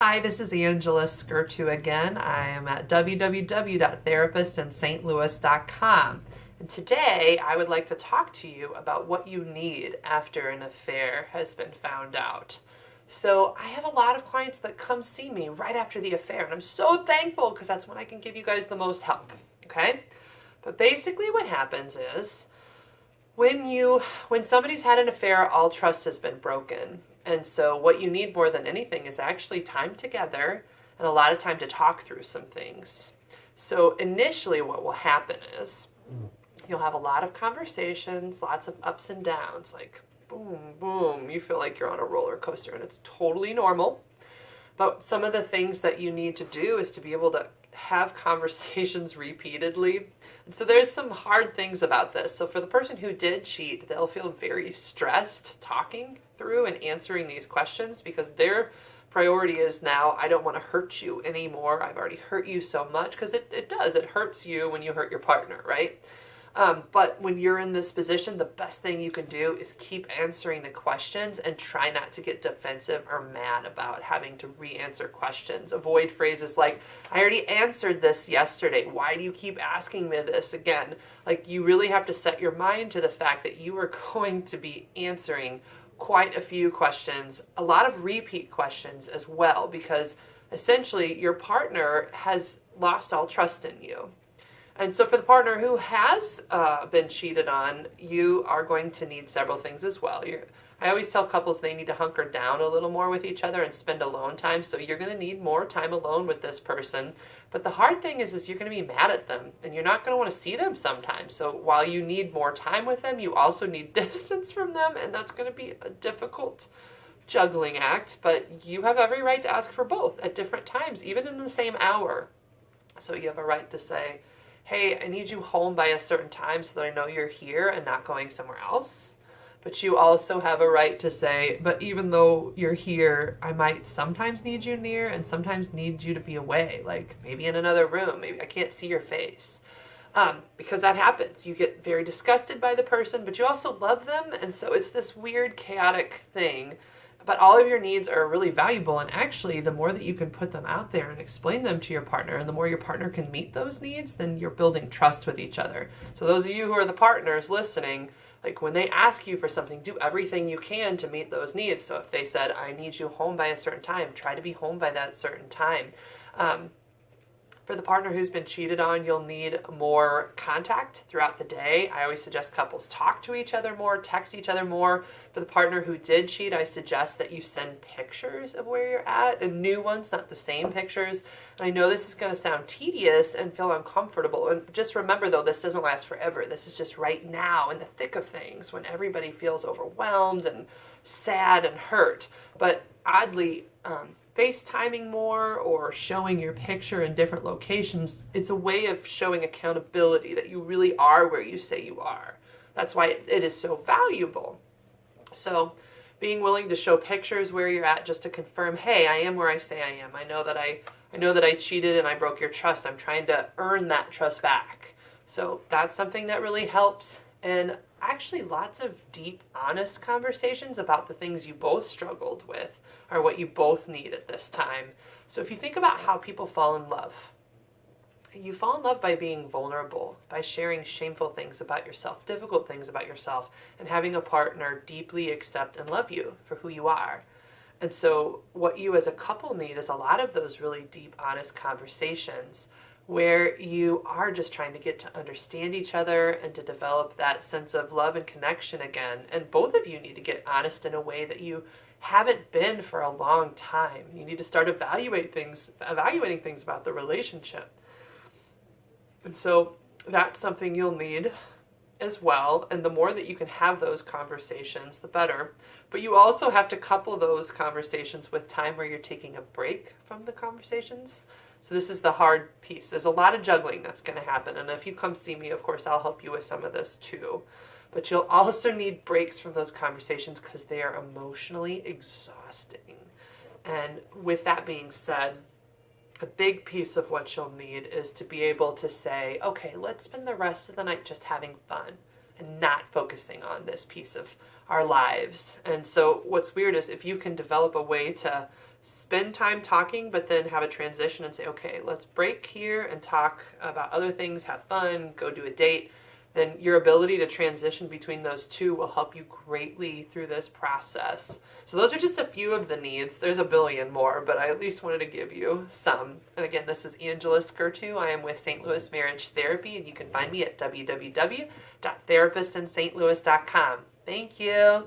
Hi, this is Angela Skirtu again. I am at www.therapistsinstlouis.com. And today I would like to talk to you about what you need after an affair has been found out. So I have a lot of clients that come see me right after the affair, and I'm so thankful because that's when I can give you guys the most help, okay? But basically what happens is when somebody's had an affair, all trust has been broken. And so what you need more than anything is actually time together and a lot of time to talk through some things. So initially what will happen is you'll have a lot of conversations, lots of ups and downs, like boom, boom. You feel like you're on a roller coaster, and it's totally normal. But some of the things that you need to do is to be able to have conversations repeatedly. And so there's some hard things about this. So for the person who did cheat, they'll feel very stressed talking through and answering these questions because their priority is now, I don't want to hurt you anymore. I've already hurt you so much, because it does. It hurts you when you hurt your partner, right? But when you're in this position, the best thing you can do is keep answering the questions and try not to get defensive or mad about having to re-answer questions. Avoid phrases like, I already answered this yesterday. Why do you keep asking me this again? Like, you really have to set your mind to the fact that you are going to be answering quite a few questions, a lot of repeat questions as well, because essentially your partner has lost all trust in you. And so for the partner who has been cheated on, you are going to need several things as well. I always tell couples they need to hunker down a little more with each other and spend alone time. So you're going to need more time alone with this person. But the hard thing is you're going to be mad at them, and you're not going to want to see them sometimes. So while you need more time with them, you also need distance from them, and that's going to be a difficult juggling act. But you have every right to ask for both at different times, even in the same hour. So you have a right to say, hey, I need you home by a certain time so that I know you're here and not going somewhere else. But you also have a right to say, but even though you're here, I might sometimes need you near and sometimes need you to be away, like maybe in another room. Maybe I can't see your face. Because that happens. You get very disgusted by the person, but you also love them. And so it's this weird, chaotic thing. But all of your needs are really valuable, and actually the more that you can put them out there and explain them to your partner, and the more your partner can meet those needs, then you're building trust with each other. So those of you who are the partners listening, like when they ask you for something, do everything you can to meet those needs. So if they said, I need you home by a certain time, try to be home by that certain time. For the partner who's been cheated on, you'll need more contact throughout the day. I always suggest couples talk to each other more, text each other more. For the partner who did cheat, I suggest that you send pictures of where you're at, and new ones, not the same pictures. And I know this is going to sound tedious and feel uncomfortable. And just remember, though, this doesn't last forever. This is just right now in the thick of things when everybody feels overwhelmed and sad and hurt. But oddly, FaceTiming more or showing your picture in different locations, it's a way of showing accountability that you really are where you say you are. That's why it is so valuable. So being willing to show pictures where you're at just to confirm, hey, I am where I say I am. I know that I cheated and I broke your trust. I'm trying to earn that trust back. So that's something that really helps. And actually lots of deep, honest conversations about the things you both struggled with are what you both need at this time. So if you think about how people fall in love, you fall in love by being vulnerable, by sharing shameful things about yourself, difficult things about yourself, and having a partner deeply accept and love you for who you are. And so what you as a couple need is a lot of those really deep, honest conversations where you are just trying to get to understand each other and to develop that sense of love and connection again. And both of you need to get honest in a way that you haven't been for a long time. You need to start evaluating things about the relationship. And so that's something you'll need as well. And the more that you can have those conversations, the better. But you also have to couple those conversations with time where you're taking a break from the conversations. So this is the hard piece. There's a lot of juggling that's going to happen. And if you come see me, of course, I'll help you with some of this too. But you'll also need breaks from those conversations because they are emotionally exhausting. And with that being said, a big piece of what you'll need is to be able to say, okay, let's spend the rest of the night just having fun and not focusing on this piece of our lives. And so what's weird is if you can develop a way to spend time talking, but then have a transition and say, okay, let's break here and talk about other things, have fun, go do a date, then your ability to transition between those two will help you greatly through this process. So those are just a few of the needs. There's a billion more, but I at least wanted to give you some. And again, this is Angela Skirtu. I am with St. Louis Marriage Therapy, and you can find me at www.therapistintstlouis.com. Thank you.